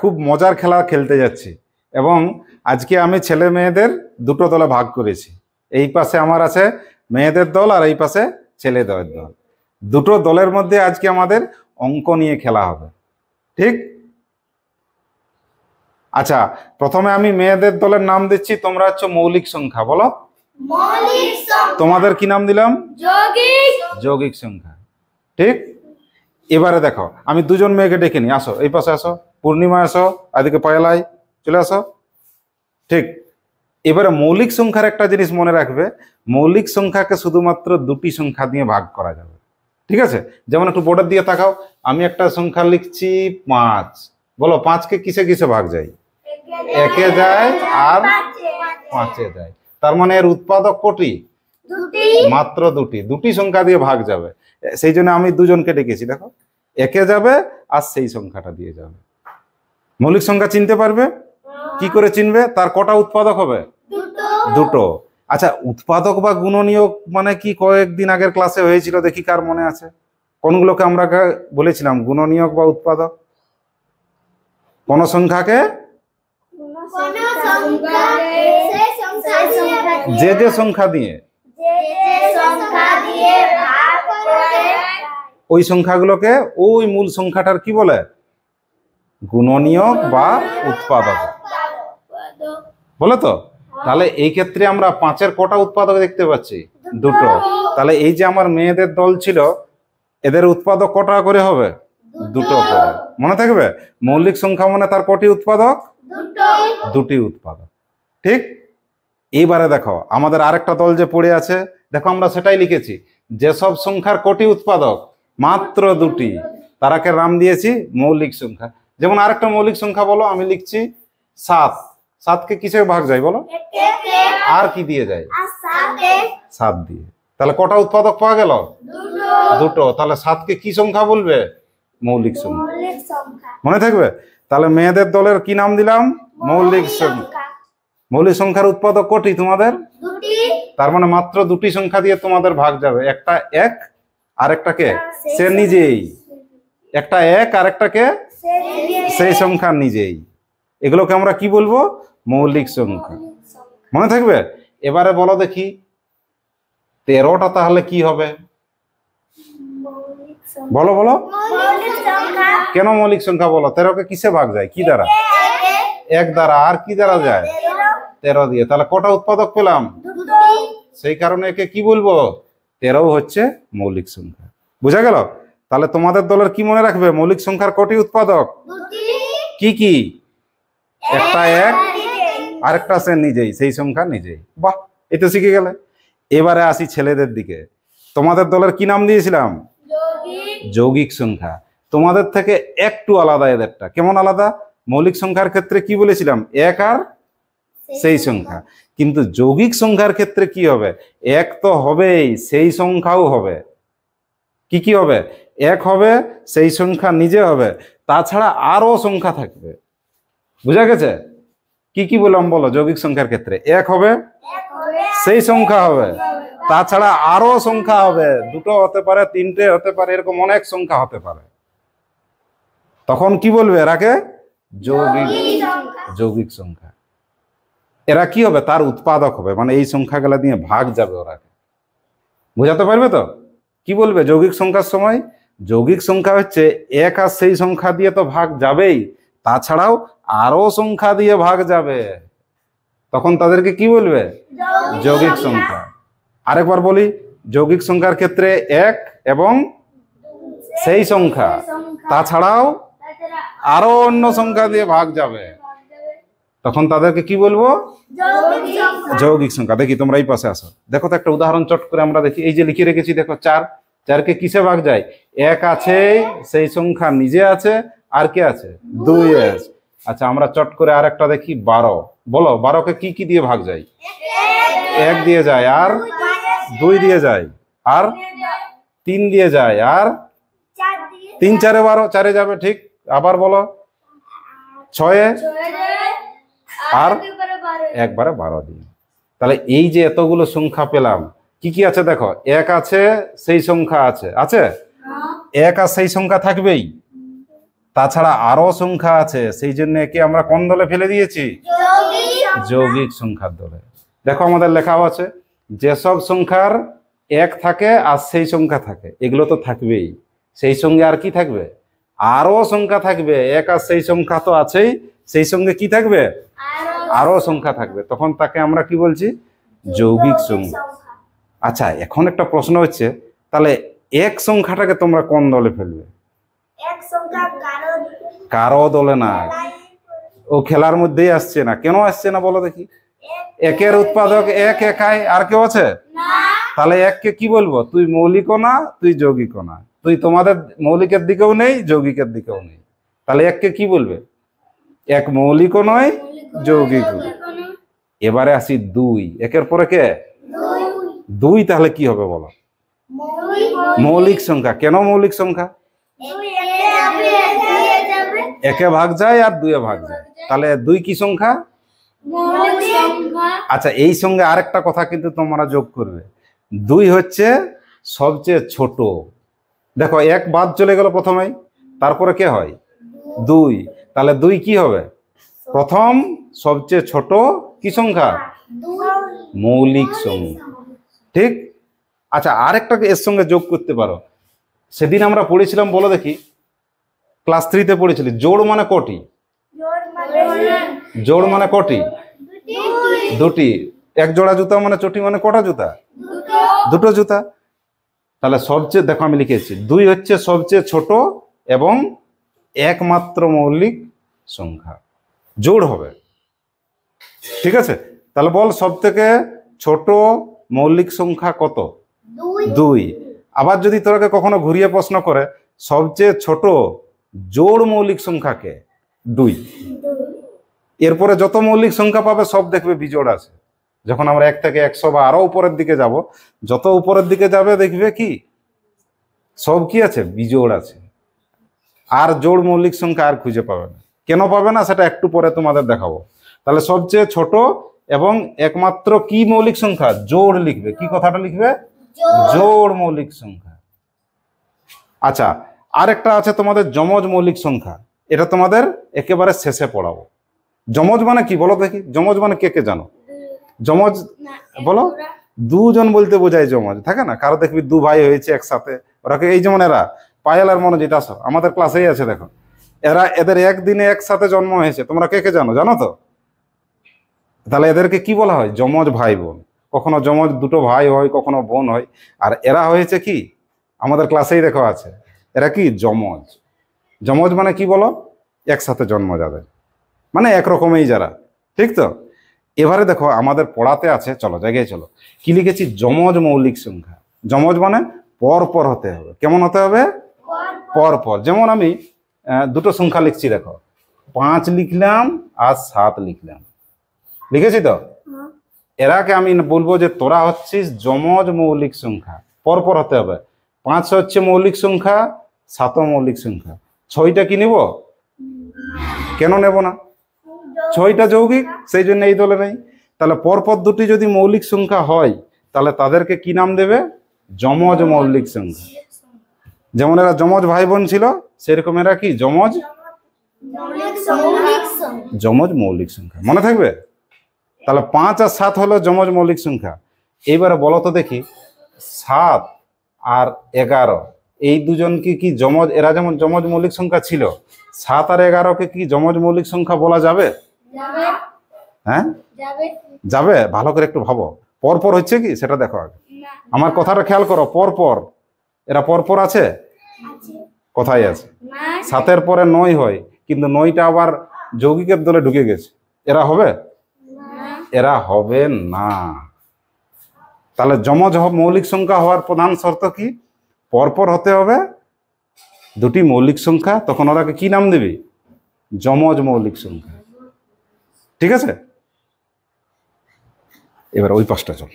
খুব মজার খেলা খেলতে যাচ্ছি এবং আজকে আমি ছেলে মেয়েদের দুটো দলে ভাগ করেছি। এই পাশে আমার আছে মেয়েদের দল আর এই পাশে ছেলেদের দল। দুটো দলের মধ্যে আজকে আমাদের অঙ্ক নিয়ে খেলা হবে, ঠিক? আচ্ছা, প্রথমে আমি মেয়েদের দলের নাম দিচ্ছি, তোমরা হচ্ছে মৌলিক সংখ্যা। বলো মৌলিক সংখ্যা। তোমাদের কি নাম দিলাম? যৌগিক। যৌগিক সংখ্যা, ঠিক? এবারে দেখো, আমি দুজন মেয়েকে ডেকে নিই, আসো এই পাশে আসো। পূর্ণিমা আসো, এদিকে পয়লাই চলে আসো, ঠিক? এবারে মৌলিক সংখ্যার একটা জিনিস মনে রাখবে, মৌলিক সংখ্যাকে শুধুমাত্র দুটি সংখ্যা দিয়ে ভাগ করা যাবে, ঠিক আছে? যেমন একটু বোর্ডের দিকে তাকাও, আমি একটা সংখ্যা লিখছি 5। বলো 5কে কিসে কিসে ভাগ যায়? একে যায় আর 5-এ যায়। তার মানে এর উৎপাদক কটি? দুটি। মাত্র দুটি। দুটি সংখ্যা দিয়ে ভাগ যাবে, সেই জন্য আমি দুজনকে ডেকেছি। দেখো, একে যাবে আর সেই সংখ্যাটা দিয়ে যাবে। মৌলিক সংখ্যা চিনতে পারবে? কি করে চিনবে? তার কটা উৎপাদক হবে? দুটো। আচ্ছা, উৎপাদক বা গুণনীয়ক মানে কি কয়েকদিন আগের ক্লাসে হয়েছিল, দেখি কার মনে আছে? কোনগুলোকে আমরা বলেছিলাম গুণনীয়ক বা উৎপাদক? কোন সংখ্যাকে যে যে সংখ্যা দিয়ে ওই সংখ্যাগুলোকে ওই মূল সংখ্যাটার কি বলে? গুণনীয়ক বা উৎপাদক বলে। তো তাহলে এই ক্ষেত্রে আমরা 5-এর কটা উৎপাদক দেখতে পাচ্ছি? দুটো। তাহলে এই যে আমার মেয়েদের দল ছিল, এদের উৎপাদক কটা করে হবে? দুটো করে। মনে থাকবে, মৌলিক সংখ্যা মানে তার কটি উৎপাদক? দুটি উৎপাদক, ঠিক? এইবারে দেখো, আমাদের আরেকটা দল যে পড়ে আছে, দেখো আমরা সেটাই লিখেছি, যেসব সংখ্যার কটি উৎপাদক? মাত্র দুটি, তারাকে নাম দিয়েছি মৌলিক সংখ্যা। যেমন আরেকটা মৌলিক সংখ্যা বলো, আমি লিখছি 7। 7কে কিসে ভাগ যায় বলো? আর কি দিয়ে যায়? 7 দিয়ে। তাহলে কটা উৎপাদক পাওয়া গেল? দুটো। তাহলে 7কে কি সংখ্যা বলবে? মৌলিক সংখ্যা। মনে থাকবে? তাহলে মেয়েদের দলের কি নাম দিলাম? মৌলিক সংখ্যা। মৌলিক সংখ্যার উৎপাদক কটি তোমাদের? তার মানে মাত্র দুটি সংখ্যা দিয়ে তোমাদের ভাগ যাবে। একটা 1 আর একটাকে সে নিজেই। একটা 1 আর একটাকে সেই সংখ্যা নিজেই। এগুলোকে আমরা কি বলবো? মৌলিক সংখ্যা। মনে থাকবে? এবারে বলো দেখি, 13টা তাহলে কি হবে? বলো বলো, কেন মৌলিক সংখ্যা বলো? 13কে কিসে ভাগ যায়? কি দ্বারা? 1 দ্বারা। আর কি দ্বারা যায়? 13 দিয়ে। তাহলে কটা উৎপাদক পেলাম? সেই কারণে একে কি বলবো? 13 হচ্ছে মৌলিক সংখ্যা। বুঝা গেল? তাহলে তোমাদের দলের কি মনে রাখবে? মৌলিক সংখ্যার কটি উৎপাদক? কি কি? একটা 1 আর একটা সে নিজেই, সেই সংখ্যা নিজেই। বাহ, এটা শিখে গেলে। এবারে আসি ছেলেদের দিকে। তোমাদের দলের কি নাম দিয়েছিলাম? যৌগিক সংখ্যা। তোমাদের থেকে একটু আলাদা এদেরটা। কেমন আলাদা? মৌলিক সংখ্যার ক্ষেত্রে কি বলেছিলাম? 1 আর সেই সংখ্যা। কিন্তু যৌগিক সংখ্যার ক্ষেত্রে কি হবে? 1 তো হবেই, সেই সংখ্যাও হবে। কি কি হবে? 1 হবে, সেই সংখ্যা নিজে হবে, তাছাড়া আরো সংখ্যা থাকবে। বুঝা গেছে? কি কি বললাম বলো? যৌগিক সংখ্যার ক্ষেত্রে 1 হবে, সেই সংখ্যা হবে, তাছাড়া আরো সংখ্যা হবে। 2টো হতে পারে, 3টে হতে পারে, এরকম অনেক সংখ্যা হতে পারে। তখন কি বলবে এরাকে? যৌগিক সংখ্যা। এরা কি হবে? তার উৎপাদক হবে, মানে এই সংখ্যাগুলা দিয়ে ভাগ যাবে ওরাকে। বুঝাতে পারবে তো? কি বলবে যৌগিক সংখ্যার সময়? যৌগিক সংখ্যা হচ্ছে 1 আর সেই সংখ্যা দিয়ে তো ভাগ যাবেই, তাছাড়াও আরো সংখ্যা দিয়ে ভাগ যাবে। তখন তাদেরকে কি বলবে? যৌগিক সংখ্যা। আরেকবার বলি, যৌগিক সংখ্যার ক্ষেত্রে 1 এবং সেই সংখ্যা, তাছাড়াও আরো অন্য সংখ্যা দিয়ে ভাগ যাবে, তখন তাদেরকে কি বলবো? যৌগিক সংখ্যা। দেখি তোমরা এই পাশে আসো, দেখো তো একটা উদাহরণ চট করে আমরা দেখি। এই যে লিখে রেখেছি, দেখো 4। 4কে কিসে ভাগ যায়? 1 আছে, সেই সংখ্যা নিজে আছে, আর কে আছে? 2 আছে। আচ্ছা, আমরা চট করে আর একটা দেখি, 12। বলো 12কে কি কি দিয়ে ভাগ যায়? 1 দিয়ে যায়, আর 2 দিয়ে যায়, আর 3 দিয়ে যায়, আর 3 4 12, 4 যাবে, ঠিক। আবার বলো 6 আর একবারে 12 দিয়ে। তাহলে এই যে এতগুলো সংখ্যা পেলাম, কি কি আছে দেখো? 1 আছে, সেই সংখ্যা আছে, আছে 1 আর সেই সংখ্যা থাকবেই, তাছাড়া আরো সংখ্যা আছে, সেই জন্য একে আমরা কোন দলে ফেলে দিয়েছি? যৌগিক সংখ্যার দলে। দেখো আমাদের লেখাও আছে, যেসব সংখ্যার এক থাকে আর সেই সংখ্যা থাকে, এগুলো তো থাকবেই, সেই সঙ্গে আর কি থাকবে? আরো সংখ্যা থাকবে। এক আর সেই সংখ্যা তো আছেই, সেই সঙ্গে কি থাকবে? আরো সংখ্যা থাকবে, তখন তাকে আমরা কি বলছি? যৌগিক সংখ্যা। আচ্ছা, এখন একটা প্রশ্ন হচ্ছে, তাহলে এক সংখ্যাটাকে তোমরা কোন দলে ফেলবে? কারো দলে না, ও খেলার মধ্যেই আসছে না। কেন আসছে না বলো দেখি? একের উৎপাদক এক একাই, আর কেউ আছে? তাহলে এককে কি বলবো? তুই মৌলিকও না, তুই যৌগিকও না, তুই তোমাদের মৌলিকের দিকেও নেই, যৌগিকের দিকেও নেই। তাহলে এককে কি বলবে? এক মৌলিকও নয়, যৌগিকও। এবারে আসি দুই। একের পরে কে? দুই। তাহলে কি হবে বলো? মৌলিক সংখ্যা। কেন মৌলিক সংখ্যা? একে ভাগ যায় আর দুয়ে ভাগ যায়, তাহলে দুই কি সংখ্যা? আচ্ছা, এই সঙ্গে আরেকটা কথা কিন্তু তোমরা যোগ করবে, দুই হচ্ছে সবচেয়ে ছোট। দেখো, এক বাদ চলে গেল প্রথমেই, তারপরে কে হয়? দুই। তাহলে দুই কি হবে? প্রথম সবচেয়ে ছোট কি সংখ্যা? মৌলিক সংখ্যা। ঠিক। আচ্ছা, আরেকটা এর সঙ্গে যোগ করতে পারো। সেদিন আমরা পড়েছিলাম, বলো দেখি, ক্লাস 3-তে পড়েছিলি, জোড় মানে কটি? জোড় মানে কটি? দুটি। এক জোড়া জুতা মানে চটি মানে কটা জুতা? দুটো জুতা। তাহলে সবচেয়ে, দেখো আমি লিখেছি, দুই হচ্ছে সবচেয়ে ছোট এবং একমাত্র মৌলিক সংখ্যা, জোড় হবে। ঠিক আছে, তাহলে বল সব থেকে ছোট মৌলিক সংখ্যা কত? দুই। আবার যদি তোরাকে কখনো ঘুরিয়ে প্রশ্ন করে, সবচেয়ে ছোট জোড় মৌলিক সংখ্যাকে? দুই। এরপরে যত মৌলিক সংখ্যা পাবে সব দেখবে বিজোড় আছে। যখন আমরা 1 থেকে 100 বা আরো উপরের দিকে যাব, যত উপরের দিকে যাবে দেখবে কি সব কি আছে? বিজোড় আছে। আর জোড় মৌলিক সংখ্যা আর খুঁজে পাবে না। কেন পাবে না সেটা একটু পরে তোমাদের দেখাবো। তাহলে সবচেয়ে ছোট এবং একমাত্র কি মৌলিক সংখ্যা? জোড় লিখবে। কি কথাটা লিখবে? জোড় মৌলিক সংখ্যা। আচ্ছা, আরেকটা আছে তোমাদের যমজ মৌলিক সংখ্যা, এটা তোমাদের একেবারে শেষে পড়াবো। যমজ মানে কি বলো দেখি? যমজ মানে কে কে জানো? যমজ বলো। দুজন বলতে বোঝায় যমজ, থাকে না? কারো দেখবি দু ভাই হয়েছে একসাথে, ওরাকে, এই যেমন এরা পায়েল আর মনোজিৎ, আসো আমাদের ক্লাসেই আছে, দেখো এরা, এদের একদিনে একসাথে জন্ম হয়েছে। তোমরা কে কে জানো? জানো তো? তাহলে এদেরকে কি বলা হয়? যমজ ভাই বোন। কখনো যমজ দুটো ভাই হয়, কখনো বোন হয়। আর এরা হয়েছে কি, আমাদের ক্লাসেই দেখো আছে, এরা কি? যমজ। যমজ মানে কি বলো? একসাথে জন্ম যাদের, মানে একরকমই যারা। ঠিক তো? এবারে দেখো আমাদের পড়াতে আছে, চলো জায়গায় চলো, কি লিখেছি? যমজ মৌলিক সংখ্যা। যমজ মানে পর পর হতে হবে। কেমন হতে হবে? পর পর। যেমন আমি দুটো সংখ্যা লিখছি, দেখো 5 লিখলাম আর 7 লিখলাম, লিখেছি তো? এরাকে আমি বলবো যে তোরা হচ্ছিস যমজ মৌলিক সংখ্যা, পর পর হতে হবে। 5 হচ্ছে মৌলিক সংখ্যা, 7ও মৌলিক সংখ্যা। 6টা কি নিব? কেন নেব না? 6টা যৌগিক, সেই জন্য এই দলে নেই। তাহলে পরপর দুটি যদি মৌলিক সংখ্যা হয়, তাহলে তাদেরকে কি নাম দেবে? যমজ মৌলিক সংখ্যা। যেমন এরা যমজ ভাই বোন ছিল, সেরকম এরা কি? যমজ যমজ মৌলিক সংখ্যা। মনে থাকবে? তাহলে 5 আর 7 হলো যমজ মৌলিক সংখ্যা। এইবারে বলো তো দেখি, 7 আর 11 এই দুজন কি যমজ? এরা যেমন যমজ মৌলিক সংখ্যা ছিল, 7 আর 11কে কি যমজ মৌলিক সংখ্যা বলা যাবে? হ্যাঁ, যাবে। ভালো করে একটু ভাবো, পরপর হচ্ছে কি সেটা দেখো আগে। আমার কথাটা খেয়াল করো, পরপর। এরা পরপর আছে? কোথায় আছে? 7-এর পরে 9 হয়, কিন্তু 9টা আবার যৌগিকের দলে ঢুকে গেছে। এরা হবে? এরা হবে না। তাহলে যমজ মৌলিক সংখ্যা হওয়ার প্রধান শর্ত কি? পরপর হতে হবে দুটি মৌলিক সংখ্যা, তখন ওরাকে কি নাম দিবি? যমজ মৌলিক সংখ্যা। ঠিক আছে, এবার ওই পাশটা চল।